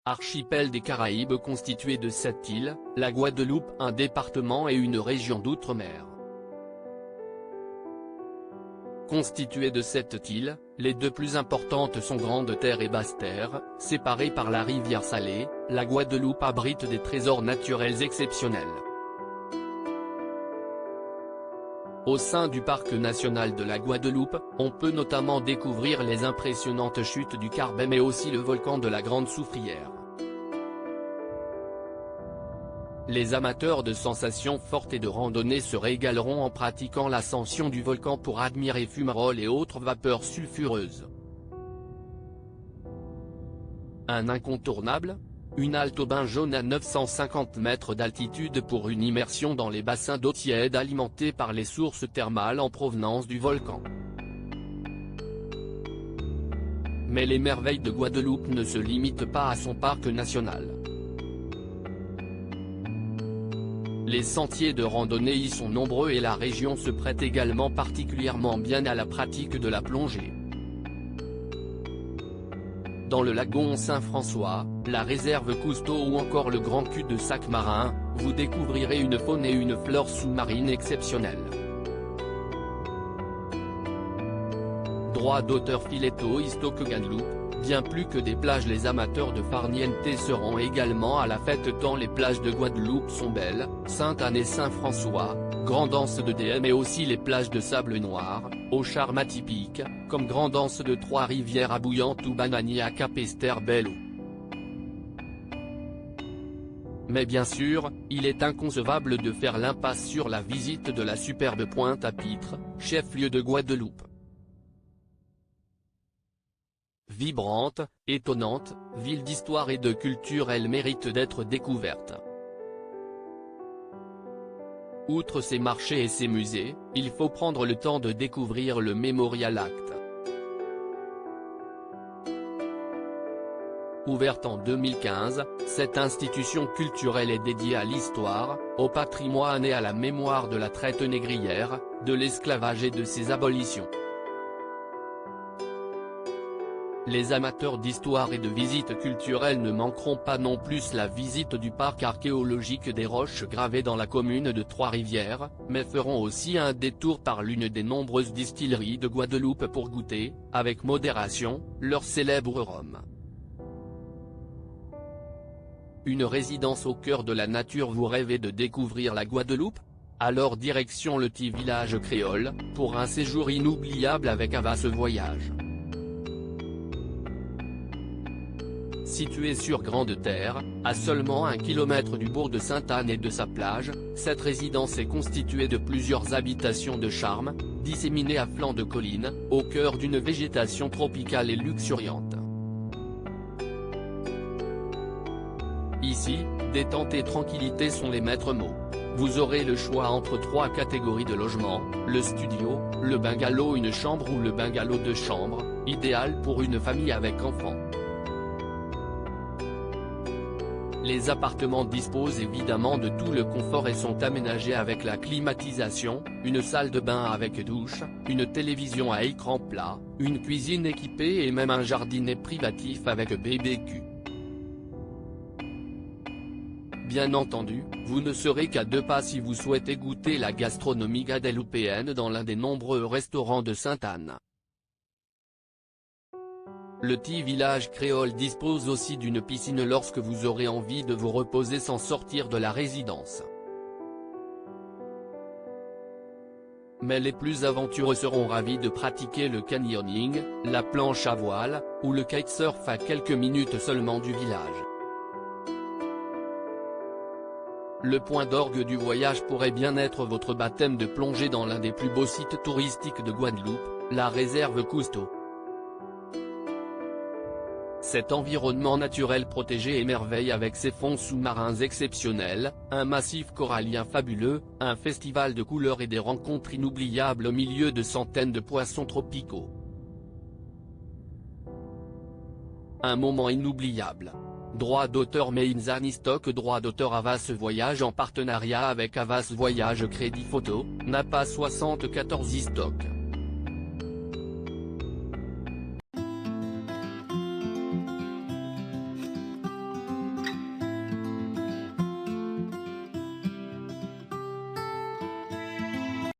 Archipel des Caraïbes constitué de 7 îles, la Guadeloupe un département et une région d'outre-mer. Constituée de 7 îles, les deux plus importantes sont Grande-Terre et Basse-Terre, séparées par la rivière Salée. La Guadeloupe abrite des trésors naturels exceptionnels. Au sein du parc national de la Guadeloupe, on peut notamment découvrir les impressionnantes chutes du Carbet mais aussi le volcan de la Grande Soufrière. Les amateurs de sensations fortes et de randonnée se régaleront en pratiquant l'ascension du volcan pour admirer fumaroles et autres vapeurs sulfureuses. Un incontournable ? Une halte au bain jaune à 950 mètres d'altitude pour une immersion dans les bassins d'eau tiède alimentés par les sources thermales en provenance du volcan. Mais les merveilles de Guadeloupe ne se limitent pas à son parc national. Les sentiers de randonnée y sont nombreux et la région se prête également particulièrement bien à la pratique de la plongée. Dans le lagon Saint-François, la réserve Cousteau ou encore le grand cul-de-sac marin, vous découvrirez une faune et une flore sous-marine exceptionnelles. Droit d'auteur Fileto Istoque Guadeloupe, bien plus que des plages, les amateurs de farniente seront également à la fête tant les plages de Guadeloupe sont belles, Sainte-Anne et Saint-François, Grand Anse de DM et aussi les plages de sable noir, au charme atypique, comme Grand Anse de Trois-Rivières à Bouillante ou Bananier à Capesterre-Belle-Eau. Mais bien sûr, il est inconcevable de faire l'impasse sur la visite de la superbe Pointe-à-Pitre, chef-lieu de Guadeloupe. Vibrante, étonnante, ville d'histoire et de culture, elle mérite d'être découverte. Outre ses marchés et ses musées, il faut prendre le temps de découvrir le Memorial Act. Ouverte en 2015, cette institution culturelle est dédiée à l'histoire, au patrimoine et à la mémoire de la traite négrière, de l'esclavage et de ses abolitions. Les amateurs d'histoire et de visites culturelles ne manqueront pas non plus la visite du parc archéologique des Roches gravées dans la commune de Trois-Rivières, mais feront aussi un détour par l'une des nombreuses distilleries de Guadeloupe pour goûter, avec modération, leur célèbre rhum. Une résidence au cœur de la nature, vous rêvez de découvrir la Guadeloupe ? Alors direction le petit village créole, pour un séjour inoubliable avec Havas Voyage. Située sur Grande-Terre, à seulement 1 km du bourg de Sainte-Anne et de sa plage, cette résidence est constituée de plusieurs habitations de charme, disséminées à flanc de collines, au cœur d'une végétation tropicale et luxuriante. Ici, détente et tranquillité sont les maîtres mots. Vous aurez le choix entre 3 catégories de logements, le studio, le bungalow une chambre ou le bungalow 2 chambres, idéal pour une famille avec enfants. Les appartements disposent évidemment de tout le confort et sont aménagés avec la climatisation, une salle de bain avec douche, une télévision à écran plat, une cuisine équipée et même un jardinet privatif avec BBQ. Bien entendu, vous ne serez qu'à 2 pas si vous souhaitez goûter la gastronomie guadeloupéenne dans l'un des nombreux restaurants de Sainte-Anne. Le petit village créole dispose aussi d'une piscine lorsque vous aurez envie de vous reposer sans sortir de la résidence. Mais les plus aventureux seront ravis de pratiquer le canyoning, la planche à voile, ou le kitesurf à quelques minutes seulement du village. Le point d'orgue du voyage pourrait bien être votre baptême de plongée dans l'un des plus beaux sites touristiques de Guadeloupe, la réserve Cousteau. Cet environnement naturel protégé émerveille avec ses fonds sous-marins exceptionnels, un massif corallien fabuleux, un festival de couleurs et des rencontres inoubliables au milieu de centaines de poissons tropicaux. Un moment inoubliable. Droit d'auteur Meinzan Istoque. Droit d'auteur Havas Voyage en partenariat avec Havas Voyage Crédit Photo, Napa 74 Istoque.